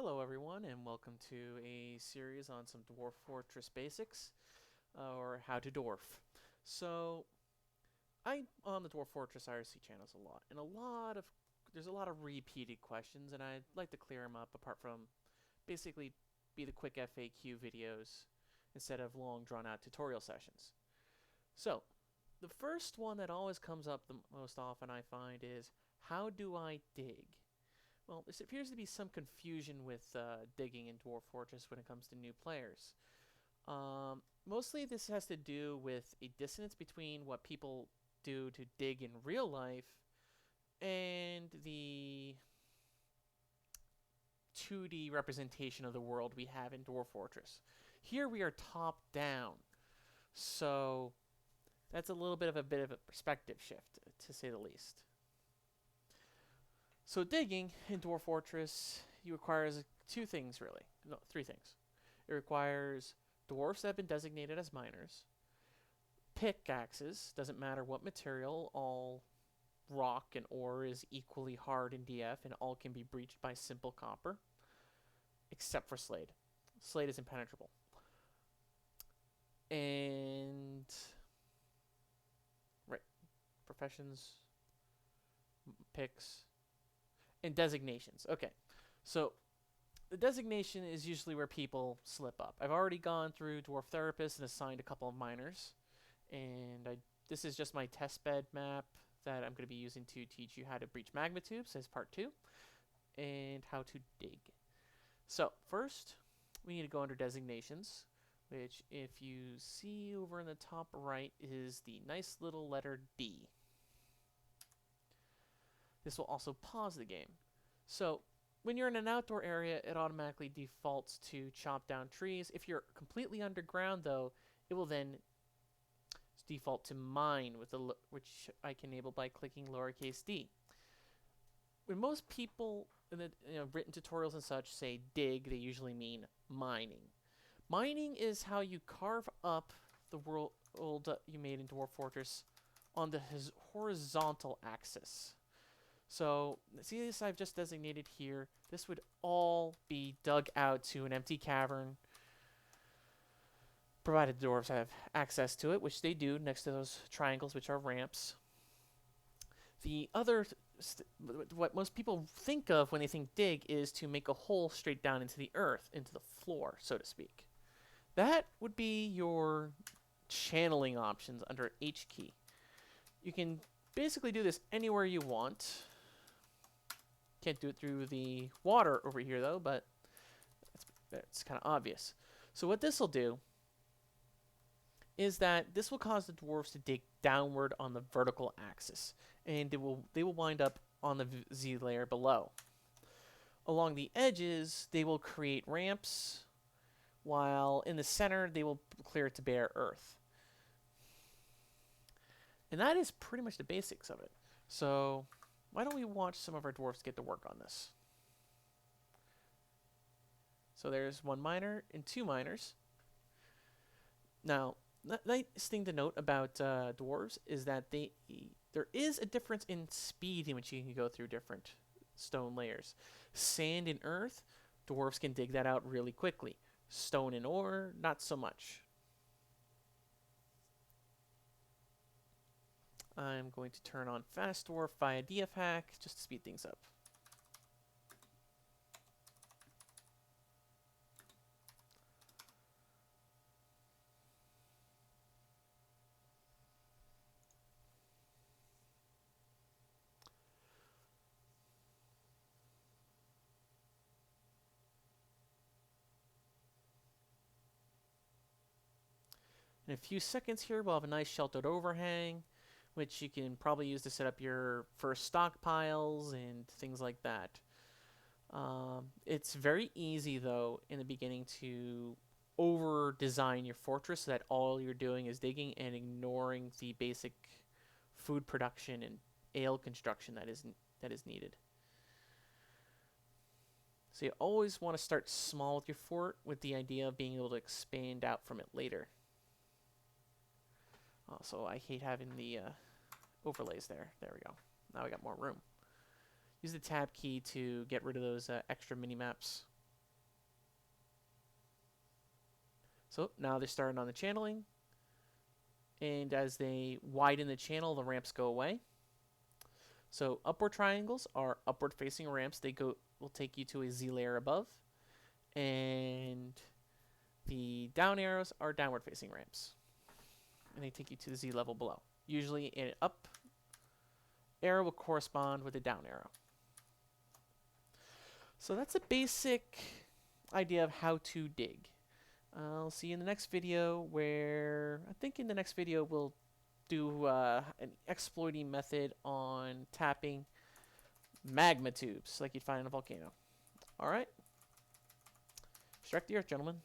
Hello, everyone, and welcome to a series on some Dwarf Fortress basics, or how to dwarf. So, I on the Dwarf Fortress IRC channels a lot, and there's a lot of repeated questions, and I'd like to clear them up. Apart from basically be the quick FAQ videos instead of long, drawn-out tutorial sessions. So, the first one that always comes up the most often I find is, how do I dig? Well, there appears to be some confusion with digging in Dwarf Fortress when it comes to new players. Mostly this has to do with a dissonance between what people do to dig in real life and the 2D representation of the world we have in Dwarf Fortress. Here we are top down, so that's a bit of a perspective shift, to say the least. So digging in Dwarf Fortress, you requires two things really. No, three things. It requires dwarfs that have been designated as miners, pickaxes, doesn't matter what material, all rock and ore is equally hard in DF and all can be breached by simple copper, except for Slade. Slade is impenetrable. And right, professions, picks, and designations. Okay, so the designation is usually where people slip up. I've already gone through Dwarf Therapist and assigned a couple of miners, and this is just my test bed map that I'm going to be using to teach you how to breach magma tubes as part 2, and how to dig. So first, we need to go under designations, which if you see over in the top right is the nice little letter D. This will also pause the game. So when you're in an outdoor area, it automatically defaults to chop down trees. If you're completely underground, though, it will then default to mine, which I can enable by clicking lowercase d. When most people in the written tutorials and such say dig, they usually mean mining. Mining is how you carve up the world you made in Dwarf Fortress on the horizontal axis. So, see this I've just designated here? This would all be dug out to an empty cavern, provided the dwarves have access to it, which they do next to those triangles, which are ramps. The other, what most people think of when they think dig is to make a hole straight down into the earth, into the floor, so to speak. That would be your channeling options under H key. You can basically do this anywhere you want. Can't do it through the water over here, though, but that's kind of obvious. So what this will do is that this will cause the dwarves to dig downward on the vertical axis, and they will wind up on the Z layer below. Along the edges, they will create ramps, while in the center, they will clear it to bare earth. And that is pretty much the basics of it. So why don't we watch some of our dwarfs get to work on this? So there's one miner and two miners. Now, the nice thing to note about dwarves is that there is a difference in speed in which you can go through different stone layers. Sand and earth, dwarves can dig that out really quickly. Stone and ore, not so much. I'm going to turn on Fast Dwarf via DF hack just to speed things up. In a few seconds here, we'll have a nice sheltered overhang, which you can probably use to set up your first stockpiles and things like that. It's very easy, though, in the beginning to over-design your fortress so that all you're doing is digging and ignoring the basic food production and ale construction that is needed. So you always want to start small with your fort with the idea of being able to expand out from it later. Also, I hate having the overlays there. There we go. Now we got more room. Use the tab key to get rid of those extra mini-maps. So now they're starting on the channeling, and as they widen the channel, the ramps go away. So upward triangles are upward facing ramps. They will take you to a Z layer above, and the down arrows are downward facing ramps, and they take you to the Z level below. Usually an up arrow will correspond with a down arrow. So that's a basic idea of how to dig. I'll see you in the next video, where I think in the next video we'll do an exploiting method on tapping magma tubes like you'd find in a volcano. Alright, strike the earth, gentlemen.